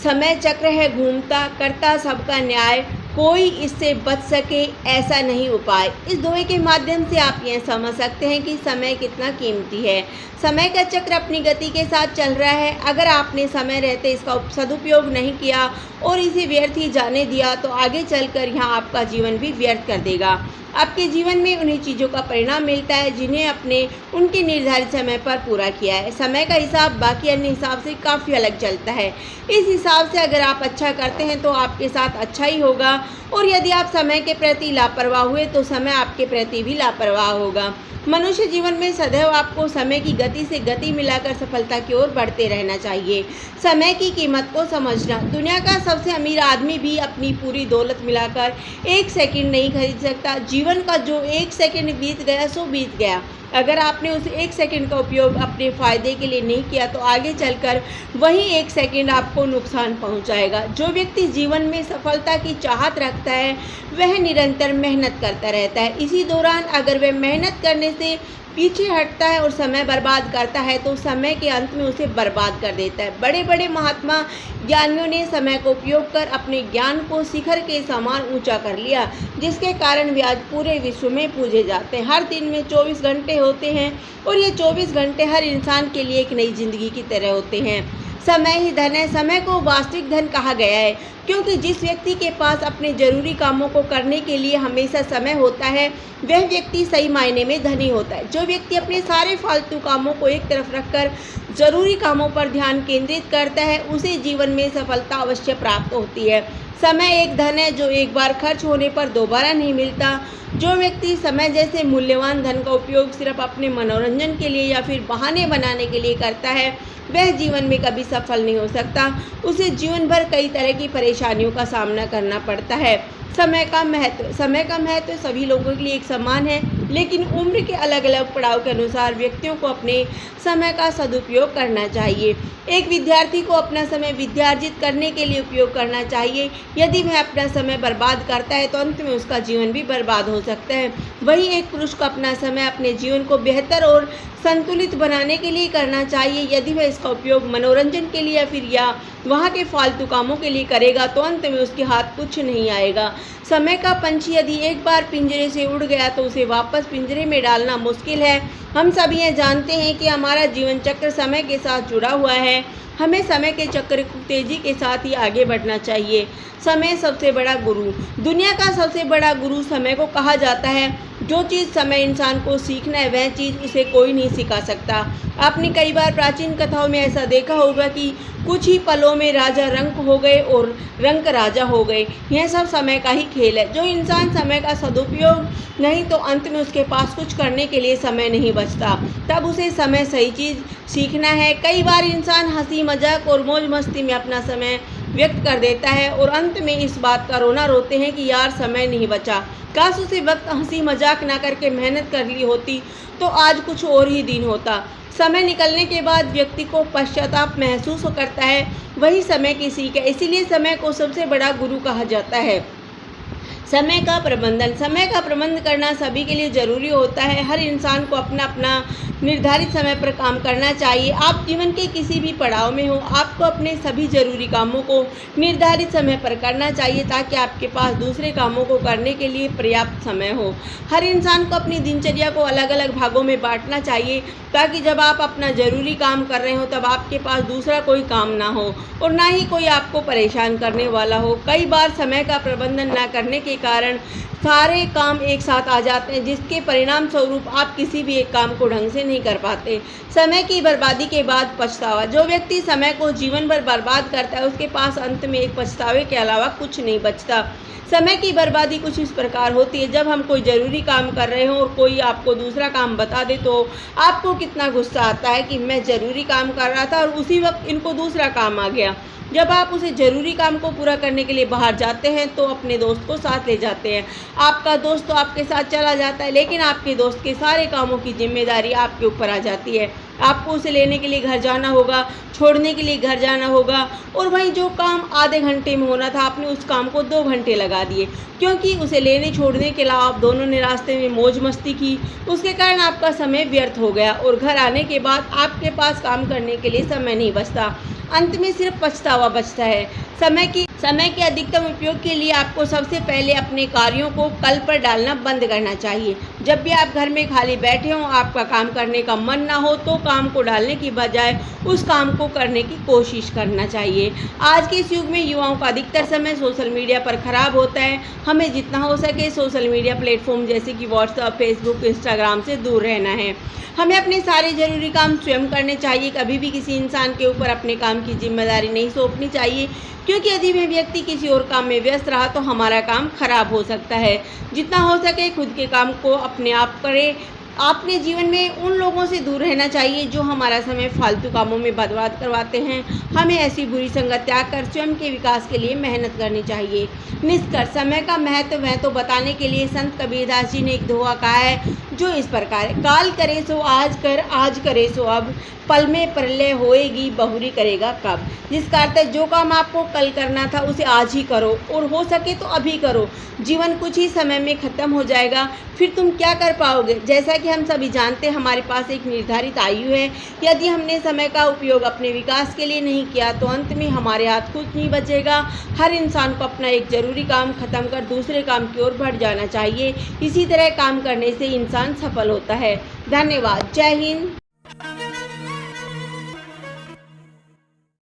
समय चक्र है घूमता, करता सबका न्याय, कोई इससे बच सके ऐसा नहीं उपाय। इस दोहे के माध्यम से आप यह समझ सकते हैं कि समय कितना कीमती है। समय का चक्र अपनी गति के साथ चल रहा है। अगर आपने समय रहते इसका सदुपयोग नहीं किया और इसे व्यर्थ ही जाने दिया तो आगे चलकर यहाँ आपका जीवन भी व्यर्थ कर देगा। आपके जीवन में उन्हीं चीज़ों का परिणाम मिलता है जिन्हें आपने उनके निर्धारित समय पर पूरा किया है। समय का हिसाब बाकी अन्य हिसाब से काफ़ी अलग चलता है। इस हिसाब से अगर आप अच्छा करते हैं तो आपके साथ अच्छा ही होगा, और यदि आप समय के प्रति लापरवाह हुए तो समय आपके प्रति भी लापरवाह होगा। मनुष्य जीवन में सदैव आपको समय की गति से गति मिलाकर सफलता की ओर बढ़ते रहना चाहिए। समय की कीमत को समझना। दुनिया का सबसे अमीर आदमी भी अपनी पूरी दौलत मिलाकर 1 सेकंड नहीं खरीद सकता। जीवन का जो 1 सेकंड बीत गया सो बीत गया। अगर आपने उस 1 सेकंड का उपयोग अपने फ़ायदे के लिए नहीं किया तो आगे चलकर वही 1 सेकंड आपको नुकसान पहुंचाएगा। जो व्यक्ति जीवन में सफलता की चाहत रखता है वह निरंतर मेहनत करता रहता है। इसी दौरान अगर वह मेहनत करने से पीछे हटता है और समय बर्बाद करता है तो समय के अंत में उसे बर्बाद कर देता है। बड़े बड़े महात्मा ज्ञानियों ने समय को उपयोग कर अपने ज्ञान को शिखर के समान ऊंचा कर लिया, जिसके कारण वे आज पूरे विश्व में पूजे जाते हैं। हर दिन में 24 घंटे होते हैं और ये 24 घंटे हर इंसान के लिए एक नई जिंदगी की तरह होते हैं। समय ही धन है। समय को वास्तविक धन कहा गया है क्योंकि जिस व्यक्ति के पास अपने जरूरी कामों को करने के लिए हमेशा समय होता है वह व्यक्ति सही मायने में धनी होता है। जो व्यक्ति अपने सारे फालतू कामों को एक तरफ रखकर जरूरी कामों पर ध्यान केंद्रित करता है उसे जीवन में सफलता अवश्य प्राप्त होती है। समय एक धन है जो एक बार खर्च होने पर दोबारा नहीं मिलता। जो व्यक्ति समय जैसे मूल्यवान धन का उपयोग सिर्फ अपने मनोरंजन के लिए या फिर बहाने बनाने के लिए करता है वह जीवन में कभी सफल नहीं हो सकता। उसे जीवन भर कई तरह की परेशानियों का सामना करना पड़ता है। समय का महत्व सभी लोगों के लिए एक समान है, लेकिन उम्र के अलग अलग पड़ाव के अनुसार व्यक्तियों को अपने समय का सदुपयोग करना चाहिए। एक विद्यार्थी को अपना समय विद्यार्जित करने के लिए उपयोग करना चाहिए। यदि वह अपना समय बर्बाद करता है तो अंत में उसका जीवन भी बर्बाद हो सकता है। वहीं एक पुरुष को अपना समय अपने जीवन को बेहतर और संतुलित बनाने के लिए करना चाहिए। यदि वह इसका उपयोग मनोरंजन के लिए या वहाँ के फालतू कामों के लिए करेगा तो अंत में उसके हाथ कुछ नहीं आएगा। समय का पंछी यदि एक बार पिंजरे से उड़ गया तो उसे वापस पिंजरे में डालना मुश्किल है। हम सब ये जानते हैं कि हमारा जीवन चक्र समय के साथ जुड़ा हुआ है। हमें समय के चक्र को तेजी के साथ ही आगे बढ़ना चाहिए। समय सबसे बड़ा गुरु। दुनिया का सबसे बड़ा गुरु समय को कहा जाता है। जो चीज़ समय इंसान को सीखना है वह चीज़ उसे कोई नहीं सिखा सकता। आपने कई बार प्राचीन कथाओं में ऐसा देखा होगा कि कुछ ही पलों में राजा रंक हो गए और रंक राजा हो गए। यह सब समय का ही खेल है। जो इंसान समय का सदुपयोग नहीं तो अंत में उसके पास कुछ करने के लिए समय नहीं बचता। तब उसे समय सही चीज़ सीखना है। कई बार इंसान हंसी मजाक और मौज मस्ती में अपना समय व्यक्त कर देता है और अंत में इस बात का रोना रोते हैं कि यार समय नहीं बचा। काश उसे वक्त हंसी मजाक ना करके मेहनत कर ली होती तो आज कुछ और ही दिन होता। समय निकलने के बाद व्यक्ति को पश्चाताप महसूस करता है, वही समय की सीख है। इसीलिए समय को सबसे बड़ा गुरु कहा जाता है। समय का प्रबंधन करना सभी के लिए ज़रूरी होता है। हर इंसान को अपना अपना निर्धारित समय पर काम करना चाहिए। आप जीवन के किसी भी पड़ाव में हो, आपको अपने सभी जरूरी कामों को निर्धारित समय पर करना चाहिए ताकि आपके पास दूसरे कामों को करने के लिए पर्याप्त समय हो। हर इंसान को अपनी दिनचर्या को अलग अलग भागों में बांटना चाहिए ताकि जब आप अपना ज़रूरी काम कर रहे हो तब आपके पास दूसरा कोई काम ना हो और ना ही कोई आपको परेशान करने वाला हो। कई बार समय का प्रबंधन न करने के कारण सारे काम एक साथ आ जाते हैं, जिसके परिणाम स्वरूप आप किसी भी एक काम को ढंग से नहीं कर पाते। समय की बर्बादी के बाद पछतावा। जो व्यक्ति समय को जीवन भर बर्बाद करता है उसके पास अंत में एक पछतावे के अलावा कुछ नहीं बचता। समय की बर्बादी कुछ इस प्रकार होती है, जब हम कोई ज़रूरी काम कर रहे हों और कोई आपको दूसरा काम बता दे तो आपको कितना गुस्सा आता है कि मैं ज़रूरी काम कर रहा था और उसी वक्त इनको दूसरा काम आ गया। जब आप उसे ज़रूरी काम को पूरा करने के लिए बाहर जाते हैं तो अपने दोस्त को साथ ले जाते हैं। आपका दोस्त तो आपके साथ चला जाता है लेकिन आपके दोस्त के सारे कामों की जिम्मेदारी आपके ऊपर आ जाती है। आपको उसे लेने के लिए घर जाना होगा, छोड़ने के लिए घर जाना होगा, और वहीं जो काम आधे घंटे में होना था आपने उस काम को 2 घंटे लगा दिए, क्योंकि उसे लेने छोड़ने के अलावा आप दोनों ने रास्ते में मौज मस्ती की। उसके कारण आपका समय व्यर्थ हो गया और घर आने के बाद आपके पास काम करने के लिए समय नहीं बचता। अंत में सिर्फ पछतावा बचता है। समय के अधिकतम उपयोग के लिए आपको सबसे पहले अपने कार्यों को कल पर डालना बंद करना चाहिए। जब भी आप घर में खाली बैठे हों, आपका काम करने का मन ना हो, तो काम को डालने की बजाय उस काम को करने की कोशिश करना चाहिए। आज के इस युग में युवाओं का अधिकतर समय सोशल मीडिया पर खराब होता है। हमें जितना हो सके सोशल मीडिया प्लेटफॉर्म जैसे कि व्हाट्सएप, फेसबुक, इंस्टाग्राम से दूर रहना है। हमें अपने सारे ज़रूरी काम स्वयं करने चाहिए। कभी भी किसी इंसान के ऊपर अपने काम की जिम्मेदारी नहीं सौंपनी चाहिए, क्योंकि यदि वह व्यक्ति किसी और काम में व्यस्त रहा तो हमारा काम खराब हो सकता है। जितना हो सके खुद के काम को अपने आप करें। अपने जीवन में उन लोगों से दूर रहना चाहिए जो हमारा समय फालतू कामों में बर्बाद करवाते हैं। हमें ऐसी बुरी संगत त्याग कर स्वयं के विकास के लिए मेहनत करनी चाहिए। निष्कर्ष, समय का महत्व बताने के लिए संत कबीरदास जी ने एक दोहा कहा है जो इस प्रकार है: काल करे सो आज कर, आज करे सो अब, पल में प्रलय होएगी, बहुरी करेगा कब। जिसका अर्थ है जो काम आपको कल करना था उसे आज ही करो, और हो सके तो अभी करो। जीवन कुछ ही समय में ख़त्म हो जाएगा, फिर तुम क्या कर पाओगे। जैसा कि हम सभी जानते हैं हमारे पास एक निर्धारित आयु है। यदि हमने समय का उपयोग अपने विकास के लिए नहीं किया तो अंत में हमारे हाथ कुछ नहीं बचेगा। हर इंसान को अपना एक ज़रूरी काम ख़त्म कर दूसरे काम की ओर बढ़ जाना चाहिए। इसी तरह काम करने से इंसान सफल होता है। धन्यवाद। जय हिंद।